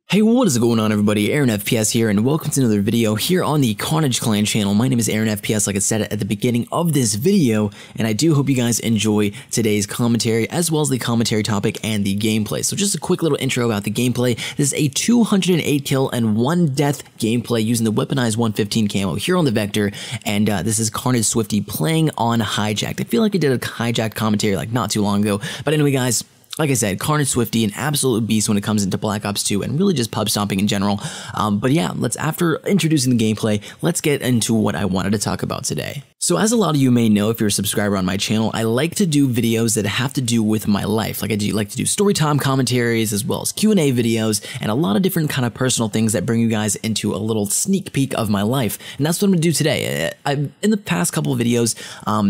Hey, what is going on everybody? Aaron FPS here and welcome to another video here on the Carnage Clan channel. My name is Aaron FPS like I said at the beginning of this video, and I do hope you guys enjoy today's commentary as well as the commentary topic and the gameplay. So just a quick little intro about the gameplay. This is a 208 kill and 1 death gameplay using the Weaponized 115 camo here on the Vector, and this is Carnage Swifty playing on Hijacked. I feel like I did a Hijacked commentary like not too long ago, but anyway guys, like I said, Carnage Swifty, an absolute beast when it comes into Black Ops 2 and really just pub stomping in general. But yeah, after introducing the gameplay, let's get into what I wanted to talk about today. So as a lot of you may know, if you're a subscriber on my channel, I like to do videos that have to do with my life. Like I like to do story time commentaries as well as Q&A videos and a lot of different kind of personal things that bring you guys into a little sneak peek of my life. And that's what I'm going to do today. In the past couple of videos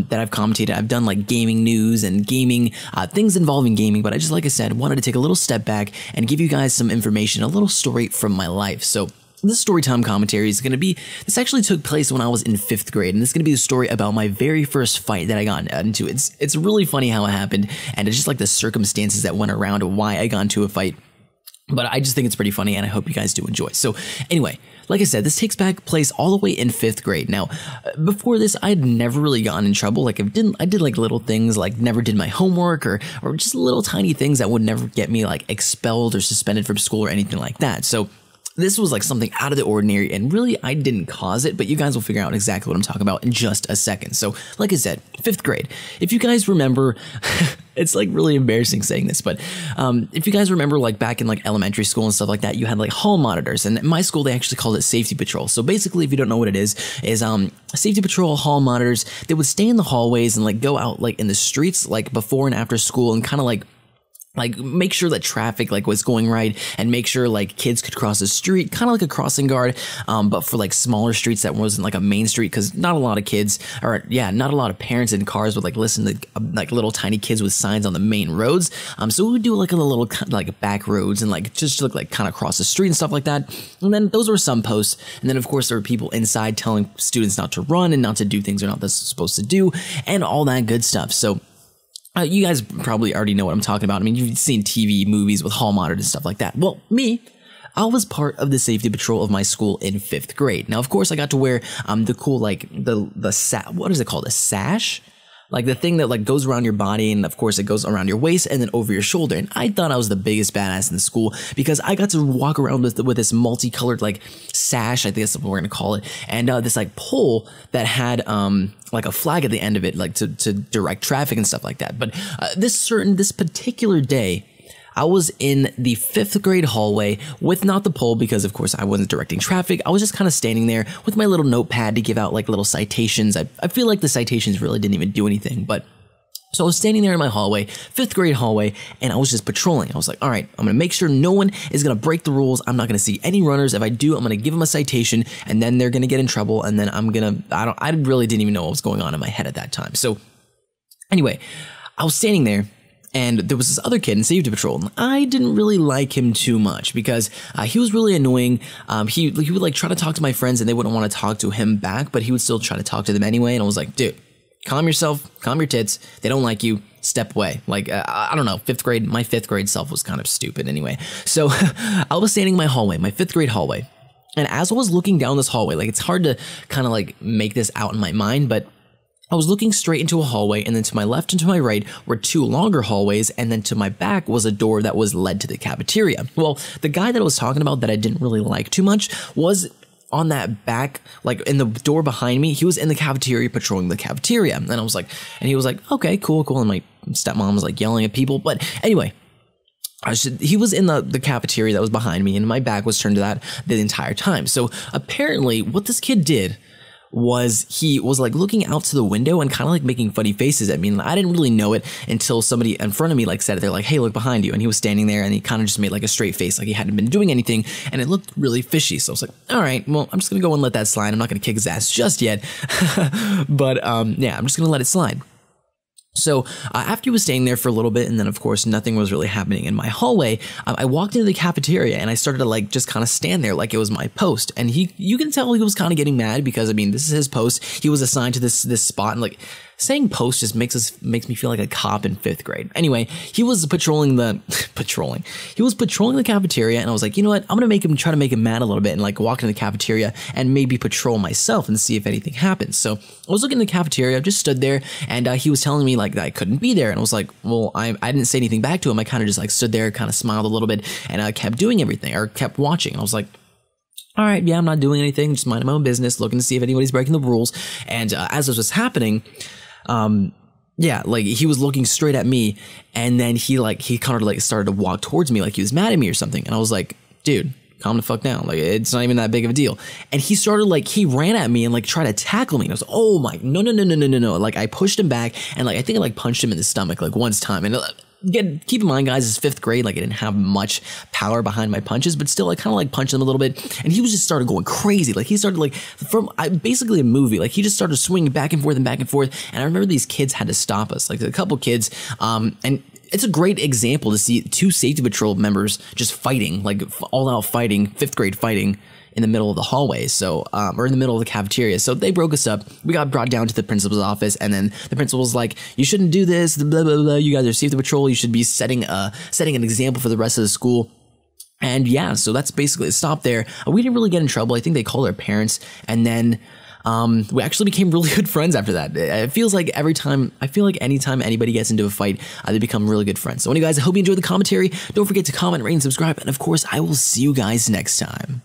that I've commentated, I've done like gaming news and gaming, things involving gaming, but I just, like I said, wanted to take a little step back and give you guys some information, a little story from my life. So this storytime commentary is going to be, this actually took place when I was in 5th grade, and this is going to be the story about my very first fight that I got into. It's really funny how it happened, and it's just like the circumstances that went around why I got into a fight. But I just think it's pretty funny, and I hope you guys do enjoy. So anyway, like I said, this takes place all the way in 5th grade. Now, before this, I had never really gotten in trouble. Like I did like little things, like never did my homework or just little tiny things that would never get me like expelled or suspended from school or anything like that. So this was like something out of the ordinary, and really I didn't cause it, but you guys will figure out exactly what I'm talking about in just a second. So like I said, 5th grade. If you guys remember, it's like really embarrassing saying this, but if you guys remember like back in like elementary school and stuff like that, you had like hall monitors, and in my school they actually called it safety patrol. So basically, if you don't know what it is safety patrol hall monitors. They would stay in the hallways and like go out like in the streets like before and after school and kind of like make sure that traffic like was going right and make sure like kids could cross the street, kind of like a crossing guard, but for like smaller streets that wasn't like a main street, because not a lot of kids, or yeah, not a lot of parents in cars would like listen to like little tiny kids with signs on the main roads. So we would do like a little like back roads and like just look like kind of cross the street and stuff like that. And then those were some posts, and then of course there were people inside telling students not to run and not to do things they're not supposed to do and all that good stuff. So you guys probably already know what I'm talking about. I mean, you've seen TV, movies with hall monitors and stuff like that. Well, I was part of the safety patrol of my school in 5th grade. Now, of course, I got to wear the cool, like, what is it called? A sash? Like the thing that like goes around your body, and of course it goes around your waist and then over your shoulder. And I thought I was the biggest badass in the school because I got to walk around with this multicolored like sash, I think that's what we're gonna call it, and this like pole that had like a flag at the end of it, like to direct traffic and stuff like that. But this particular day, I was in the 5th grade hallway with not the pole because of course I wasn't directing traffic. I was just kind of standing there with my little notepad to give out like little citations. I feel like the citations really didn't even do anything, but so I was standing there in my hallway, 5th grade hallway, and I was just patrolling. I was like, all right, I'm going to make sure no one is going to break the rules. I'm not going to see any runners. If I do, I'm going to give them a citation, and then they're going to get in trouble, and then I really didn't even know what was going on in my head at that time. So anyway, I was standing there, and there was this other kid in safety patrol, and I didn't really like him too much because he was really annoying. He would like try to talk to my friends, and they wouldn't want to talk to him back, but he would still try to talk to them anyway. And I was like, dude, calm yourself, calm your tits. They don't like you. Step away. Like, I don't know, 5th grade, my 5th grade self was kind of stupid anyway. So I was standing in my hallway, my 5th grade hallway, and as I was looking down this hallway, like it's hard to kind of like make this out in my mind, but I was looking straight into a hallway, and then to my left and to my right were 2 longer hallways, and then to my back was a door that was led to the cafeteria. Well, the guy that I was talking about that I didn't really like too much was on that back, like in the door behind me. He was in the cafeteria patrolling the cafeteria, and I was like, and he was like, okay, cool, and my stepmom was like yelling at people, but anyway, he was in the cafeteria that was behind me, and my back was turned to that the entire time. So apparently what this kid did was he was like looking out to the window and kind of like making funny faces at me. And I didn't really know it until somebody in front of me like said it. They're like, hey, look behind you. And he was standing there, and he kind of just made like a straight face, like he hadn't been doing anything, and it looked really fishy. So I was like, all right, well, I'm just gonna go and let that slide. I'm not gonna kick his ass just yet. But yeah, I'm just gonna let it slide. So after he was staying there for a little bit, and then of course nothing was really happening in my hallway, I walked into the cafeteria, and I started to like just kind of stand there like it was my post. And you can tell he was kind of getting mad because I mean, this is his post. He was assigned to this spot, and like Saying post just makes me feel like a cop in 5th grade. Anyway, he was patrolling the cafeteria, and I was like, you know what? I'm gonna try to make him mad a little bit, and like walk in the cafeteria and maybe patrol myself and see if anything happens. So I was looking in the cafeteria, just stood there, and he was telling me like that I couldn't be there, and I was like, well, I didn't say anything back to him. I kind of just like stood there, kind of smiled a little bit, and I kept doing everything, or kept watching. And I was like, all right, yeah, I'm not doing anything, just minding my own business, looking to see if anybody's breaking the rules. And as this was happening, yeah, like he was looking straight at me, and then he kind of like started to walk towards me like he was mad at me or something. And I was like, dude, calm the fuck down. Like, it's not even that big of a deal. And he started like, he ran at me and like tried to tackle me. And I was like, oh my, no. Like I pushed him back, and like I think I like punched him in the stomach like once time. And keep in mind, guys, it's 5th grade. Like I didn't have much power behind my punches, but still I kind of like punched him a little bit, and he was just started going crazy. Like he started like basically a movie. Like he just started swinging back and forth and back and forth. And I remember these kids had to stop us, like a couple kids, and it's a great example to see 2 safety patrol members just fighting, like all out fighting, 5th grade fighting in the middle of the hallway, so or in the middle of the cafeteria. So they broke us up. We got brought down to the principal's office, and then the principal was like, "You shouldn't do this. Blah blah blah. You guys are safety patrol. You should be setting an example for the rest of the school." And yeah, so that's basically it. Stopped there. We didn't really get in trouble. I think they called our parents, and then we actually became really good friends after that. It feels like anytime anybody gets into a fight, they become really good friends. So anyway, guys, I hope you enjoyed the commentary. Don't forget to comment, rate, and subscribe. And of course, I will see you guys next time.